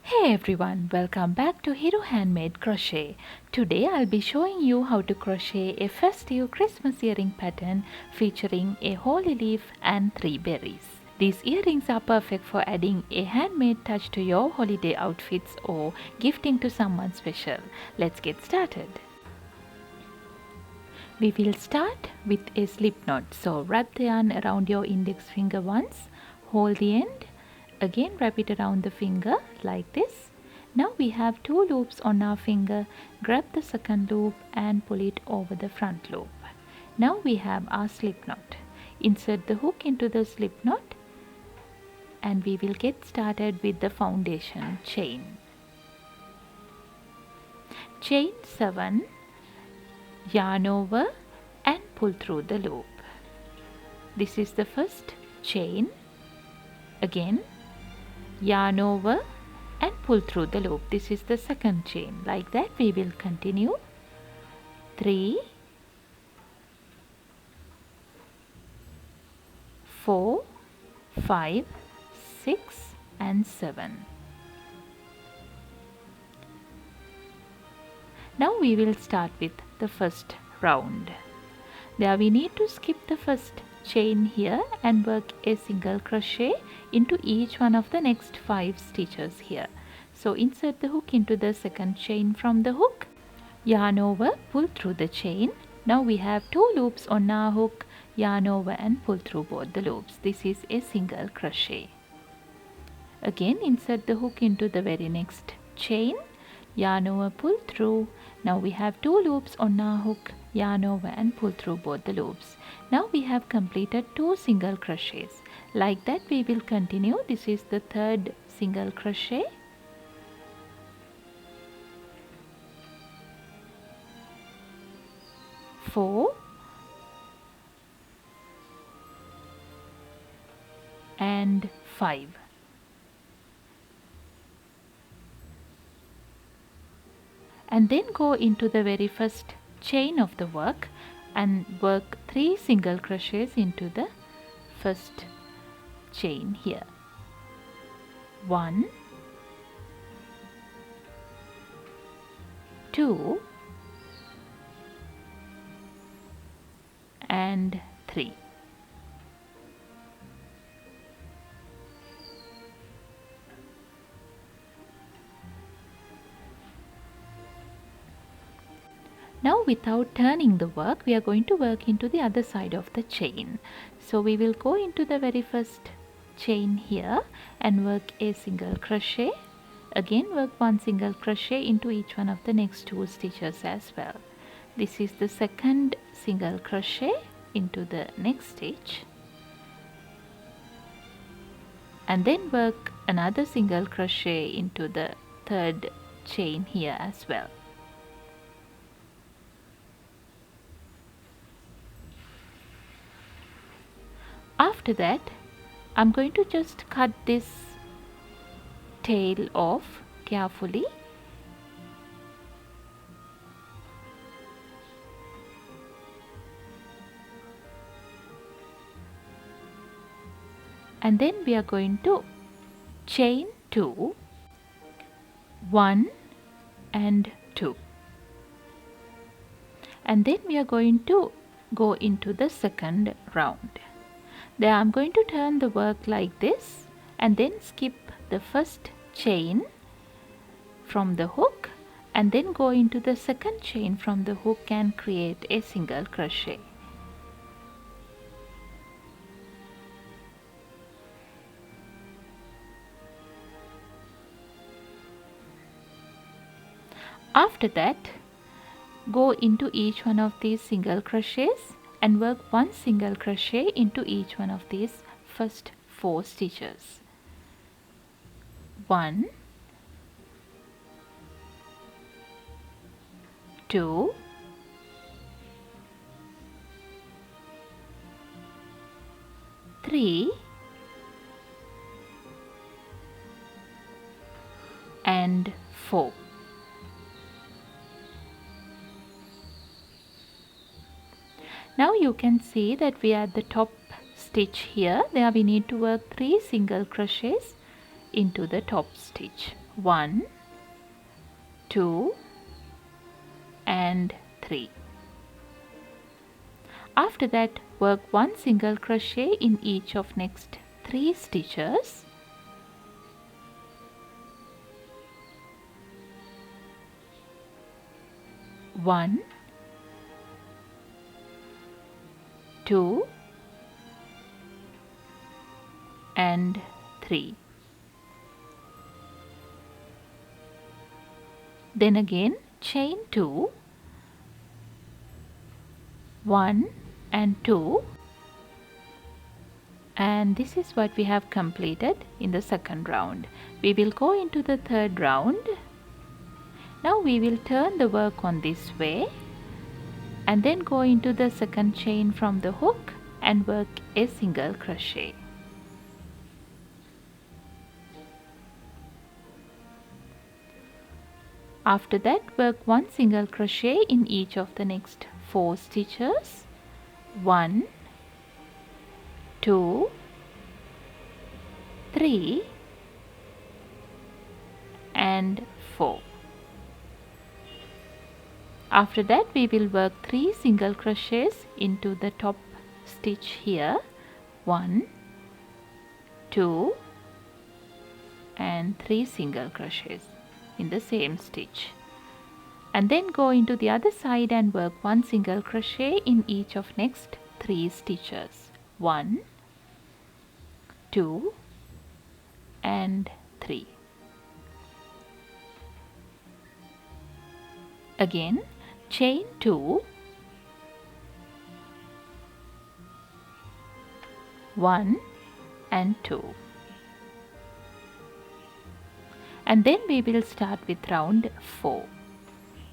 Hey everyone, welcome back to Hero Handmade Crochet. Today I'll be showing you how to crochet a festive Christmas earring pattern featuring a holly leaf and 3 berries. These earrings are perfect for adding a handmade touch to your holiday outfits or gifting to someone special. Let's get started. We will start with a slip knot. So wrap the yarn around your index finger once, hold the end, again wrap it around the finger like this. Now we have 2 loops on our finger. Grab the second loop and pull it over the front loop. Now we have our slip knot. Insert the hook into the slip knot and we will get started with the foundation chain. Chain 7, yarn over and pull through the loop. This is the first chain. Again, yarn over and pull through the loop. This is the second chain. Like that we will continue. 3, 4, 5, 6 and 7. Now we will start with the first round. There we need to skip the first chain here and work a single crochet into each one of the next 5 stitches here. So insert the hook into the second chain from the hook, yarn over, pull through the chain. Now we have 2 loops on our hook, yarn over and pull through both the loops. This is a single crochet. Again insert the hook into the very next chain, yarn over, pull through. Now we have 2 loops on our hook, yarn over and pull through both the loops. Now we have completed 2 single crochets. Like that we will continue. This is the third single crochet. Four and 5. And then go into the very first chain of the work and work 3 single crochets into the first chain here. 1, 2 and 3. Now without turning the work, we are going to work into the other side of the chain. So we will go into the very first chain here and work a single crochet. Again work 1 single crochet into each one of the next 2 stitches as well. This is the second single crochet into the next stitch. And then work another single crochet into the third chain here as well. After that, I'm going to just cut this tail off carefully. And then we are going to chain 2, 1 and 2. And then we are going to go into the second round. There I'm going to turn the work like this and then skip the first chain from the hook and then go into the second chain from the hook and create a single crochet. After that, go into each one of these single crochets and work 1 single crochet into each one of these first 4 stitches. 1, 2, 3 and 4. Now you can see that we are at the top stitch here. There we need to work 3 single crochets into the top stitch. 1, 2 and 3. After that, work 1 single crochet in each of next 3 stitches. 1, 2 and 3. Then again chain 2, 1 and 2, and this is what we have completed in the second round. We will go into the third round. Now we will turn the work on this way and then go into the second chain from the hook and work a single crochet. After that, work 1 single crochet in each of the next 4 stitches. 1, 2, 3 and 4. After that, we will work 3 single crochets into the top stitch here. 1, 2 and 3 single crochets in the same stitch, and then go into the other side and work 1 single crochet in each of next 3 stitches. 1, 2 and 3. Again chain 2, 1 and 2, and then we will start with round 4.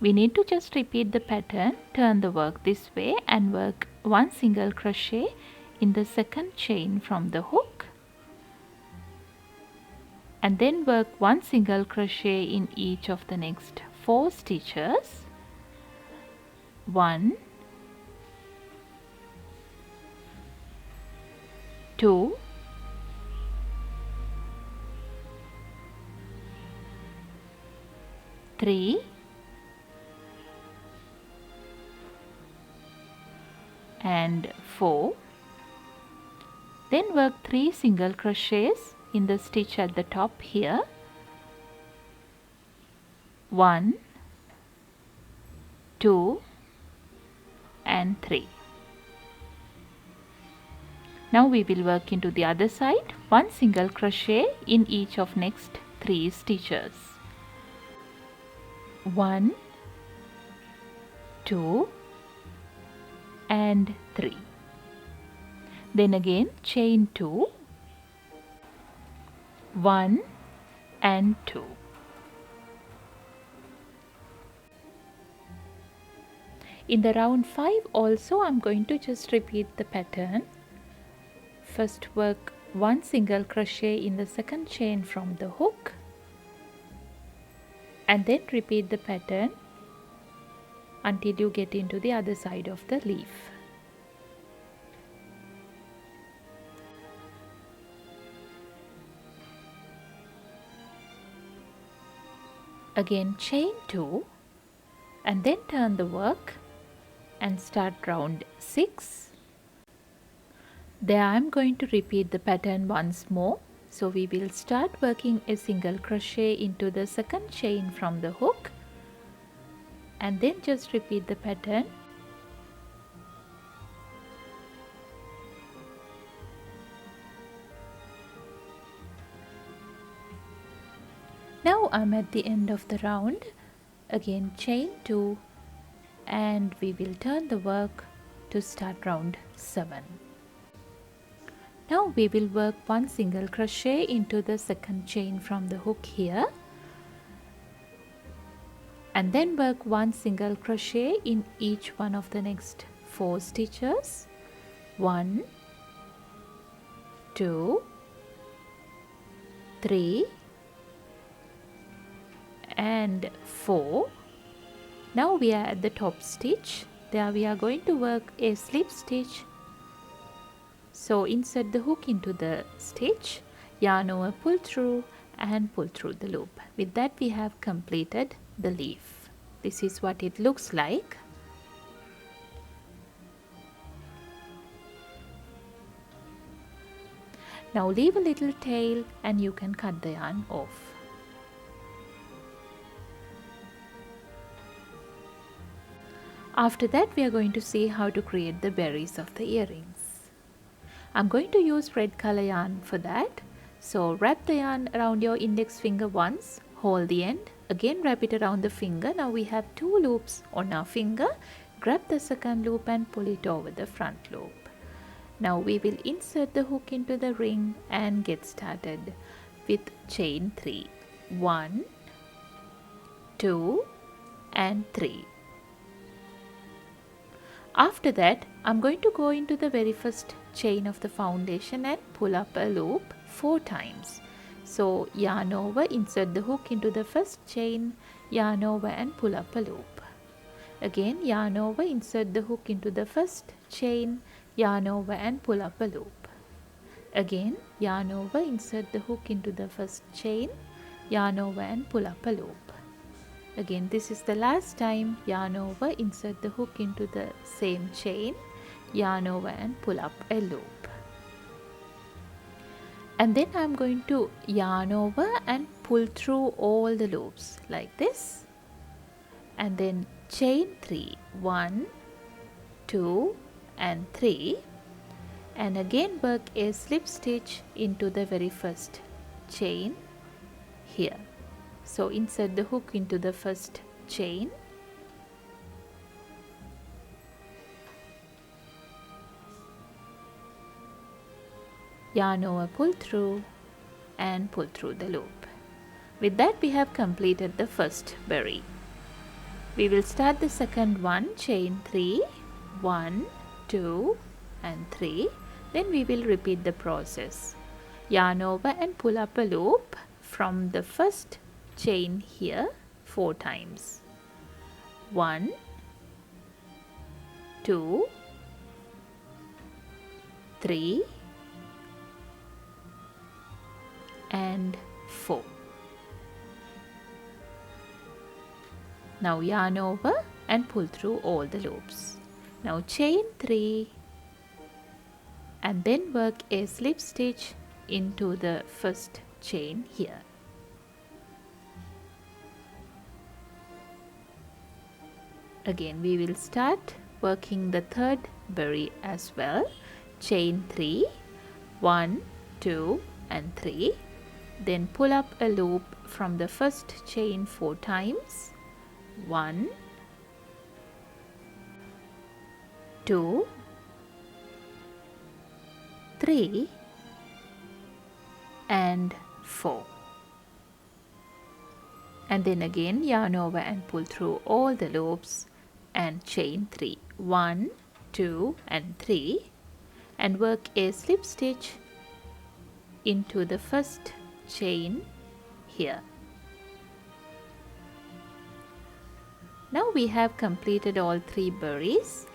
We need to just repeat the pattern, turn the work this way and work 1 single crochet in the second chain from the hook, and then work 1 single crochet in each of the next 4 stitches. 1, 2, 3 and 4. Then work 3 single crochets in the stitch at the top here. 1, 2 and 3. Now we will work into the other side, 1 single crochet in each of next 3 stitches. 1, 2 and 3. Then again chain 2, 1 and 2. In the round 5 also I'm going to just repeat the pattern. First work 1 single crochet in the second chain from the hook, and then repeat the pattern until you get into the other side of the leaf. Again chain 2 and then turn the work and start round 6. There I am going to repeat the pattern once more. So we will start working a single crochet into the second chain from the hook and then just repeat the pattern. Now I'm at the end of the round. Again chain 2 and we will turn the work to start round 7. Now we will work 1 single crochet into the second chain from the hook here, and then work 1 single crochet in each one of the next 4 stitches. 1, 2, 3 and 4. Now we are at the top stitch. There we are going to work a slip stitch So insert the hook into the stitch, yarn over, pull through and pull through the loop. With that we have completed the leaf. This is what it looks like. Now leave a little tail and you can cut the yarn off. After that we are going to see how to create the berries of the earrings. I'm going to use red color yarn for that. So wrap the yarn around your index finger once, hold the end, again wrap it around the finger. Now we have 2 loops on our finger. Grab the second loop and pull it over the front loop. Now we will insert the hook into the ring and get started with chain 3. 1, 2 and 3. After that, I'm going to go into the very first chain of the foundation and pull up a loop 4 times. So yarn over, insert the hook into the first chain, yarn over and pull up a loop. Again yarn over, insert the hook into the first chain, yarn over and pull up a loop. Again yarn over, insert the hook into the first chain, yarn over and pull up a loop. Again, this is the last time, yarn over, insert the hook into the same chain, yarn over and pull up a loop. And then I'm going to yarn over and pull through all the loops like this. And then chain 3, 1, 2 and 3. And again work a slip stitch into the very first chain here. So insert the hook into the first chain, yarn over, pull through and pull through the loop. With that we have completed the first berry. We will start the second one, chain 3, 1, 2 and 3. Then we will repeat the process. Yarn over and pull up a loop from the first chain here 4 times. 1, 2, 3 and 4. Now yarn over and pull through all the loops. Now chain 3 and then work a slip stitch into the first chain here. Again we will start working the third berry as well. Chain 3, 1, 2 and 3. Then pull up a loop from the first chain 4 times. 1, 2, 3 and 4. And then again yarn over and pull through all the loops and chain 3, 1, 2 and 3 and work a slip stitch into the first chain here. Now we have completed all 3 berries,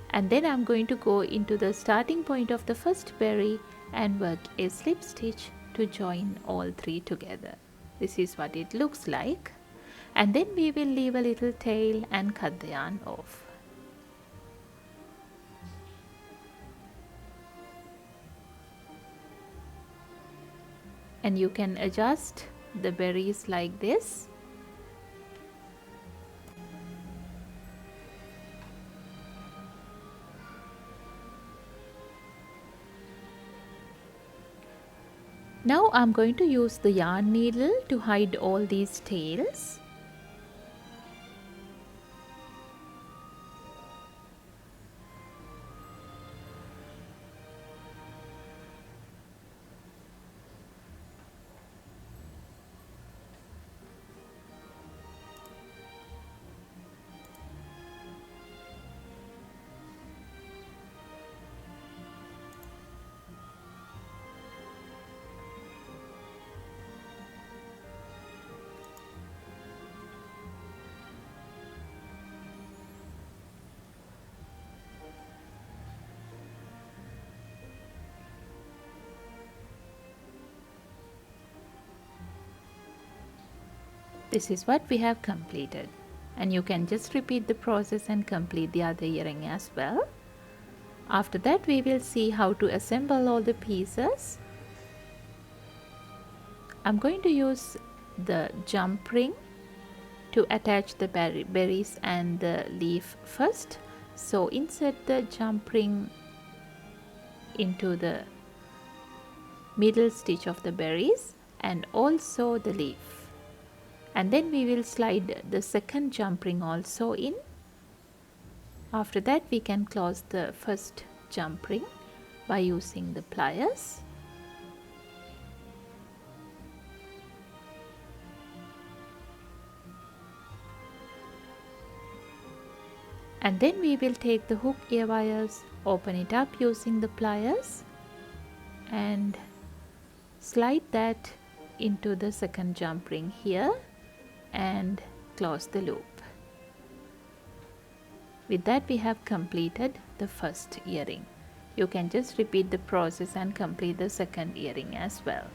and then I'm going to go into the starting point of the first berry and work a slip stitch to join all 3 together. This is what it looks like. And then we will leave a little tail and cut the yarn off. And you can adjust the berries like this. Now I'm going to use the yarn needle to hide all these tails. This is what we have completed, and you can just repeat the process and complete the other earring as well. After that, we will see how to assemble all the pieces. I'm going to use the jump ring to attach the berries and the leaf first. So insert the jump ring into the middle stitch of the berries and also the leaf, and then we will slide the second jump ring also in. After that, we can close the first jump ring by using the pliers. And then we will take the hook ear wires, open it up using the pliers and slide that into the second jump ring here and close the loop. With that, we have completed the first earring. You can just repeat the process and complete the second earring as well.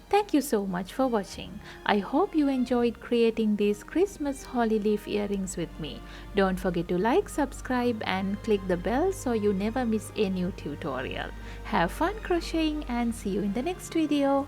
Thank you so much for watching. I hope you enjoyed creating these Christmas holly leaf earrings with me. Don't forget to like, subscribe and click the bell so you never miss a new tutorial. Have fun crocheting and see you in the next video.